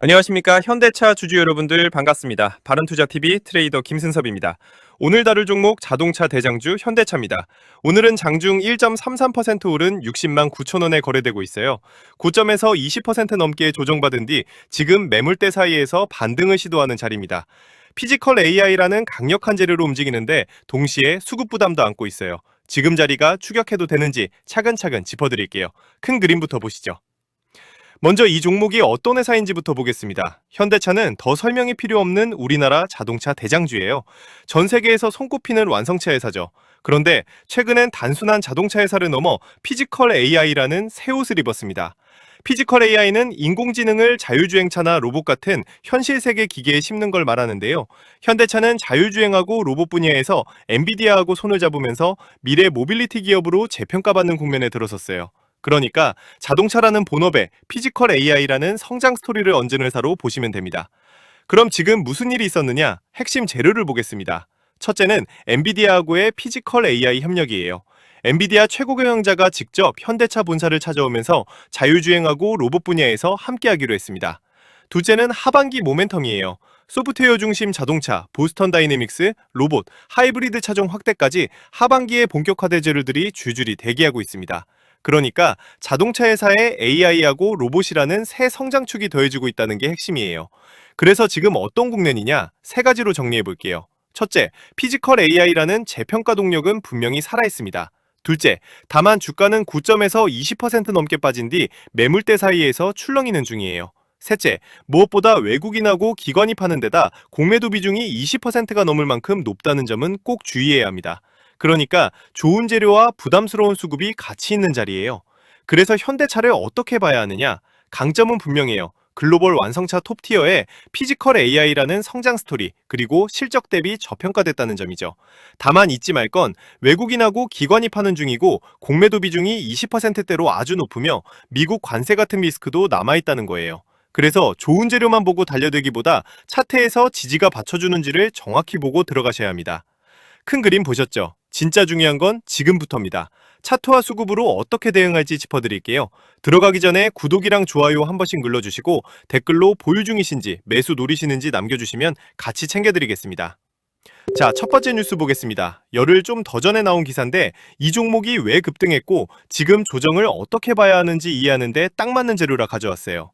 안녕하십니까. 현대차 주주 여러분들 반갑습니다. 바른투자TV 트레이더 김승섭입니다. 오늘 다룰 종목 자동차 대장주 현대차입니다. 오늘은 장중 1.33% 오른 60만 9천 원에 거래되고 있어요. 고점에서 20% 넘게 조정받은 뒤 지금 매물대 사이에서 반등을 시도하는 자리입니다. 피지컬 AI라는 강력한 재료로 움직이는데 동시에 수급 부담도 안고 있어요. 지금 자리가 추격해도 되는지 차근차근 짚어드릴게요. 큰 그림부터 보시죠. 먼저 이 종목이 어떤 회사인지부터 보겠습니다. 현대차는 더 설명이 필요 없는 우리나라 자동차 대장주예요. 전 세계에서 손꼽히는 완성차 회사죠. 그런데 최근엔 단순한 자동차 회사를 넘어 피지컬 AI라는 새 옷을 입었습니다. 피지컬 AI는 인공지능을 자율주행차나 로봇 같은 현실 세계 기계에 심는 걸 말하는데요. 현대차는 자율주행하고 로봇 분야에서 엔비디아하고 손을 잡으면서 미래 모빌리티 기업으로 재평가받는 국면에 들어섰어요. 그러니까 자동차라는 본업에 피지컬 AI라는 성장 스토리를 얹은 회사로 보시면 됩니다. 그럼 지금 무슨 일이 있었느냐? 핵심 재료를 보겠습니다. 첫째는 엔비디아하고의 피지컬 AI 협력이에요. 엔비디아 최고 경영자가 직접 현대차 본사를 찾아오면서 자율주행하고 로봇 분야에서 함께하기로 했습니다. 둘째는 하반기 모멘텀이에요. 소프트웨어 중심 자동차, 보스턴 다이내믹스, 로봇, 하이브리드 차종 확대까지 하반기에 본격화될 재료들이 줄줄이 대기하고 있습니다. 그러니까 자동차 회사에 AI하고 로봇이라는 새 성장축이 더해지고 있다는 게 핵심이에요. 그래서 지금 어떤 국면이냐? 세 가지로 정리해 볼게요. 첫째, 피지컬 AI라는 재평가 동력은 분명히 살아있습니다. 둘째, 다만 주가는 고점에서 20% 넘게 빠진 뒤 매물대 사이에서 출렁이는 중이에요. 셋째, 무엇보다 외국인하고 기관이 파는 데다 공매도 비중이 20%가 넘을 만큼 높다는 점은 꼭 주의해야 합니다. 그러니까 좋은 재료와 부담스러운 수급이 같이 있는 자리예요. 그래서 현대차를 어떻게 봐야 하느냐? 강점은 분명해요. 글로벌 완성차 톱티어에 피지컬 AI라는 성장 스토리, 그리고 실적 대비 저평가됐다는 점이죠. 다만 잊지 말 건 외국인하고 기관이 파는 중이고 공매도 비중이 20%대로 아주 높으며 미국 관세 같은 리스크도 남아있다는 거예요. 그래서 좋은 재료만 보고 달려들기보다 차트에서 지지가 받쳐주는지를 정확히 보고 들어가셔야 합니다. 큰 그림 보셨죠? 진짜 중요한 건 지금부터입니다. 차트와 수급으로 어떻게 대응할지 짚어드릴게요. 들어가기 전에 구독이랑 좋아요 한 번씩 눌러주시고 댓글로 보유 중이신지 매수 노리시는지 남겨주시면 같이 챙겨드리겠습니다. 자, 첫 번째 뉴스 보겠습니다. 열흘 좀 더 전에 나온 기사인데 이 종목이 왜 급등했고 지금 조정을 어떻게 봐야 하는지 이해하는 데 딱 맞는 재료라 가져왔어요.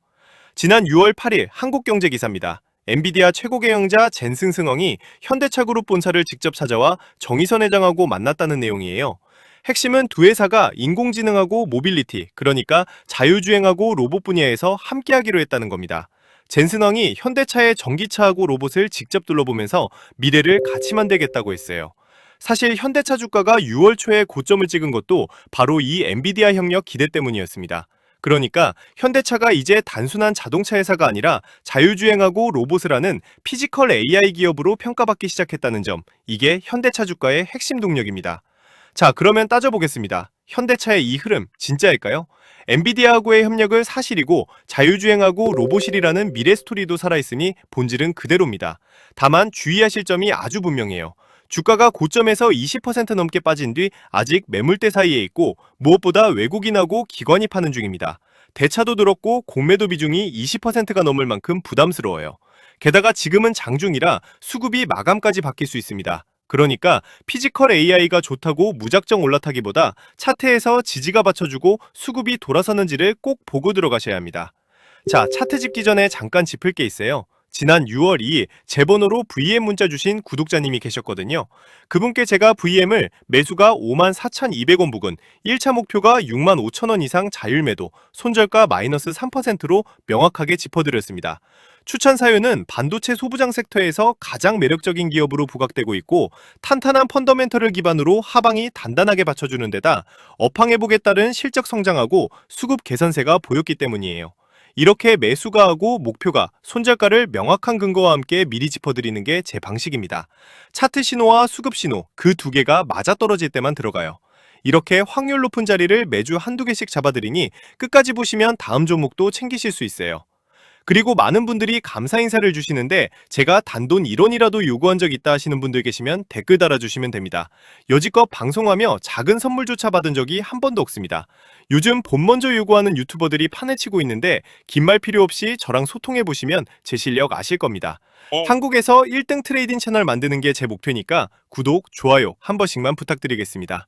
지난 6월 8일 한국경제 기사입니다. 엔비디아 최고 경영자 젠슨 승엉이 현대차그룹 본사를 직접 찾아와 정의선 회장하고 만났다는 내용이에요. 핵심은 두 회사가 인공지능하고 모빌리티, 그러니까 자율주행하고 로봇 분야에서 함께하기로 했다는 겁니다. 젠슨엉이 현대차의 전기차하고 로봇을 직접 둘러보면서 미래를 같이 만들겠다고 했어요. 사실 현대차 주가가 6월 초에 고점을 찍은 것도 바로 이 엔비디아 협력 기대 때문이었습니다. 그러니까 현대차가 이제 단순한 자동차 회사가 아니라 자율주행하고 로봇을 하는 피지컬 AI 기업으로 평가받기 시작했다는 점, 이게 현대차 주가의 핵심 동력입니다. 자, 그러면 따져보겠습니다. 현대차의 이 흐름 진짜일까요? 엔비디아하고의 협력을 사실이고 자율주행하고 로봇이라는 미래 스토리도 살아있으니 본질은 그대로입니다. 다만 주의하실 점이 아주 분명해요. 주가가 고점에서 20% 넘게 빠진 뒤 아직 매물대 사이에 있고 무엇보다 외국인하고 기관이 파는 중입니다. 대차도 들었고 공매도 비중이 20%가 넘을 만큼 부담스러워요. 게다가 지금은 장중이라 수급이 마감까지 바뀔 수 있습니다. 그러니까 피지컬 AI가 좋다고 무작정 올라타기보다 차트에서 지지가 받쳐주고 수급이 돌아서는지를 꼭 보고 들어가셔야 합니다. 자, 차트 짚기 전에 잠깐 짚을 게 있어요. 지난 6월 2일 제 번호로 VM 문자 주신 구독자님이 계셨거든요. 그분께 제가 VM을 매수가 54,200원 부근, 1차 목표가 65,000원 이상 자율매도, 손절가 마이너스 3%로 명확하게 짚어드렸습니다. 추천 사유는 반도체 소부장 섹터에서 가장 매력적인 기업으로 부각되고 있고 탄탄한 펀더멘털을 기반으로 하방이 단단하게 받쳐주는 데다 업황 회복에 따른 실적 성장하고 수급 개선세가 보였기 때문이에요. 이렇게 매수가하고 목표가, 손절가를 명확한 근거와 함께 미리 짚어드리는 게 제 방식입니다. 차트 신호와 수급 신호, 그 두 개가 맞아떨어질 때만 들어가요. 이렇게 확률 높은 자리를 매주 한두 개씩 잡아드리니 끝까지 보시면 다음 종목도 챙기실 수 있어요. 그리고 많은 분들이 감사 인사를 주시는데 제가 단돈 1원이라도 요구한 적 있다 하시는 분들 계시면 댓글 달아주시면 됩니다. 여지껏 방송하며 작은 선물조차 받은 적이 한 번도 없습니다. 요즘 돈 먼저 요구하는 유튜버들이 판에 치고 있는데 긴 말 필요 없이 저랑 소통해보시면 제 실력 아실 겁니다. 한국에서 1등 트레이딩 채널 만드는 게 제 목표니까 구독, 좋아요 한 번씩만 부탁드리겠습니다.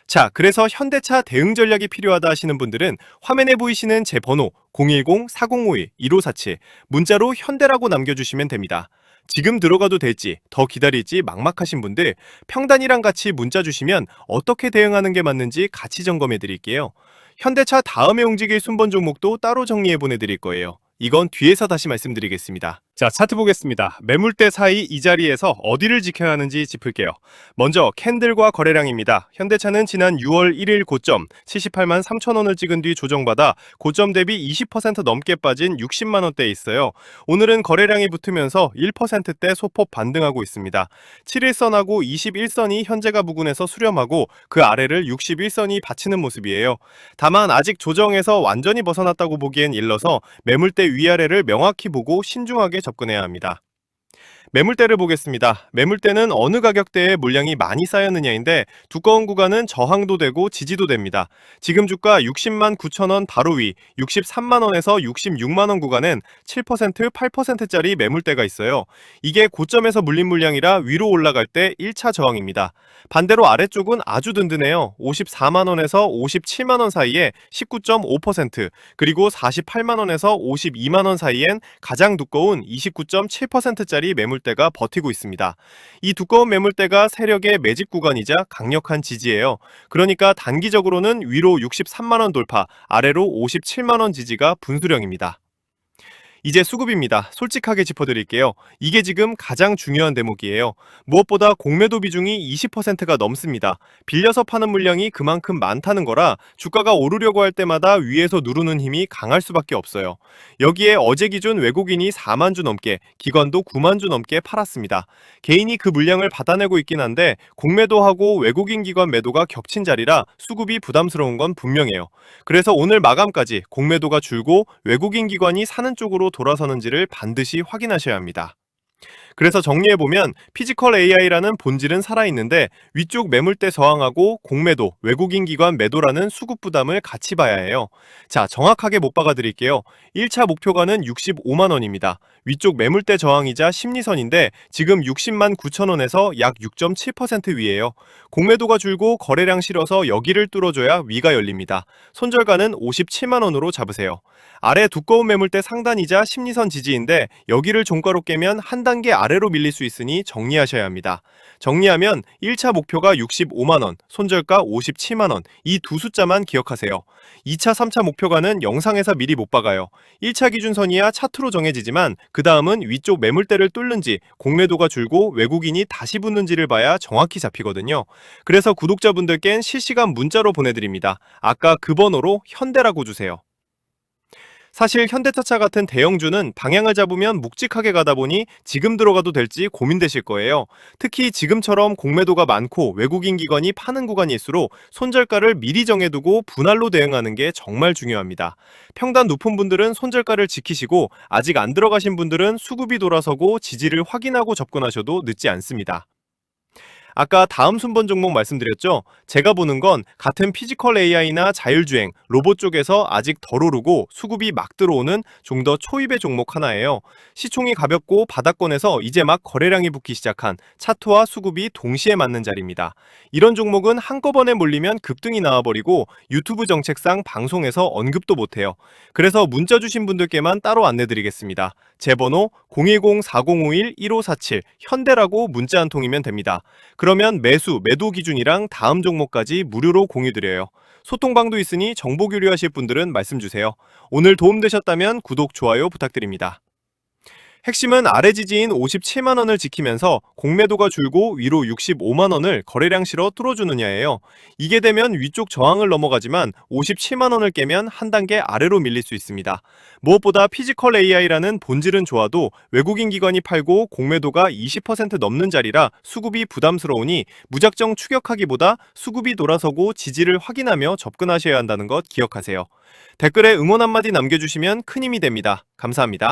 자, 그래서 현대차 대응 전략이 필요하다 하시는 분들은 화면에 보이시는 제 번호 010-4051-1547 문자로 현대라고 남겨주시면 됩니다. 지금 들어가도 될지 더 기다릴지 막막하신 분들 평단이랑 같이 문자 주시면 어떻게 대응하는 게 맞는지 같이 점검해 드릴게요. 현대차 다음에 움직일 순번 종목도 따로 정리해 보내드릴 거예요. 이건 뒤에서 다시 말씀드리겠습니다. 자, 차트 보겠습니다. 매물대 사이 이 자리에서 어디를 지켜야 하는지 짚을게요. 먼저 캔들과 거래량입니다. 현대차는 지난 6월 1일 고점 78만 3천 원을 찍은 뒤 조정받아 고점 대비 20% 넘게 빠진 60만 원대에 있어요. 오늘은 거래량이 붙으면서 1%대 소폭 반등하고 있습니다. 7일선하고 21선이 현재가 부근에서 수렴하고 그 아래를 61선이 받치는 모습이에요. 다만 아직 조정에서 완전히 벗어났다고 보기엔 일러서 매물대 위아래를 명확히 보고 신중하게 접근해야 합니다. 매물대를 보겠습니다. 매물대는 어느 가격대에 물량이 많이 쌓였느냐인데 두꺼운 구간은 저항도 되고 지지도 됩니다. 지금 주가 60만 9천 원 바로 위 63만 원에서 66만 원 구간엔 7%, 8%짜리 매물대가 있어요. 이게 고점에서 물린 물량이라 위로 올라갈 때 1차 저항입니다. 반대로 아래쪽은 아주 든든해요. 54만 원에서 57만 원 사이에 19.5%, 그리고 48만 원에서 52만 원 사이엔 가장 두꺼운 29.7%짜리 매물대가 버티고 있습니다. 이 두꺼운 매물대가 세력의 매집 구간이자 강력한 지지예요. 그러니까 단기적으로는 위로 63만 원 돌파, 아래로 57만 원 지지가 분수령입니다. 이제 수급입니다. 솔직하게 짚어드릴게요. 이게 지금 가장 중요한 대목이에요. 무엇보다 공매도 비중이 20%가 넘습니다. 빌려서 파는 물량이 그만큼 많다는 거라 주가가 오르려고 할 때마다 위에서 누르는 힘이 강할 수밖에 없어요. 여기에 어제 기준 외국인이 4만 주 넘게, 기관도 9만 주 넘게 팔았습니다. 개인이 그 물량을 받아내고 있긴 한데 공매도하고 외국인 기관 매도가 겹친 자리라 수급이 부담스러운 건 분명해요. 그래서 오늘 마감까지 공매도가 줄고 외국인 기관이 사는 쪽으로 돌아서는지를 반드시 확인하셔야 합니다. 그래서 정리해보면 피지컬 AI라는 본질은 살아있는데 위쪽 매물대 저항하고 공매도, 외국인 기관 매도라는 수급 부담을 같이 봐야 해요. 자, 정확하게 못 박아드릴게요. 1차 목표가는 65만 원입니다. 위쪽 매물대 저항이자 심리선인데 지금 60만 9천 원에서 약 6.7% 위에요. 공매도가 줄고 거래량 실어서 여기를 뚫어줘야 위가 열립니다. 손절가는 57만 원으로 잡으세요. 아래 두꺼운 매물대 상단이자 심리선 지지인데 여기를 종가로 깨면 한 단계 아래로 밀릴 수 있으니 정리하셔야 합니다. 정리하면 1차 목표가 65만 원, 손절가 57만 원, 이 두 숫자만 기억하세요. 2차, 3차 목표가는 영상에서 미리 못 박아요. 1차 기준선이야 차트로 정해지지만 그 다음은 위쪽 매물대를 뚫는지 공매도가 줄고 외국인이 다시 붙는지를 봐야 정확히 잡히거든요. 그래서 구독자분들께는 실시간 문자로 보내드립니다. 아까 그 번호로 현대라고 주세요. 사실 현대차차 같은 대형주는 방향을 잡으면 묵직하게 가다 보니 지금 들어가도 될지 고민되실 거예요. 특히 지금처럼 공매도가 많고 외국인 기관이 파는 구간일수록 손절가를 미리 정해두고 분할로 대응하는 게 정말 중요합니다. 평단 높은 분들은 손절가를 지키시고 아직 안 들어가신 분들은 수급이 돌아서고 지지를 확인하고 접근하셔도 늦지 않습니다. 아까 다음 순번 종목 말씀드렸죠? 제가 보는 건 같은 피지컬 AI나 자율주행, 로봇 쪽에서 아직 덜 오르고 수급이 막 들어오는 좀 더 초입의 종목 하나예요. 시총이 가볍고 바닥권에서 이제 막 거래량이 붙기 시작한 차트와 수급이 동시에 맞는 자리입니다. 이런 종목은 한꺼번에 몰리면 급등이 나와버리고 유튜브 정책상 방송에서 언급도 못해요. 그래서 문자 주신 분들께만 따로 안내드리겠습니다. 제 번호 010-4051-1547 현대라고 문자 한 통이면 됩니다. 그러면 매수, 매도 기준이랑 다음 종목까지 무료로 공유드려요. 소통방도 있으니 정보 교류하실 분들은 말씀 주세요. 오늘 도움되셨다면 구독, 좋아요 부탁드립니다. 핵심은 아래 지지인 57만 원을 지키면서 공매도가 줄고 위로 65만 원을 거래량 실어 뚫어주느냐예요. 이게 되면 위쪽 저항을 넘어가지만 57만 원을 깨면 한 단계 아래로 밀릴 수 있습니다. 무엇보다 피지컬 AI라는 본질은 좋아도 외국인 기관이 팔고 공매도가 20% 넘는 자리라 수급이 부담스러우니 무작정 추격하기보다 수급이 돌아서고 지지를 확인하며 접근하셔야 한다는 것 기억하세요. 댓글에 응원 한마디 남겨주시면 큰 힘이 됩니다. 감사합니다.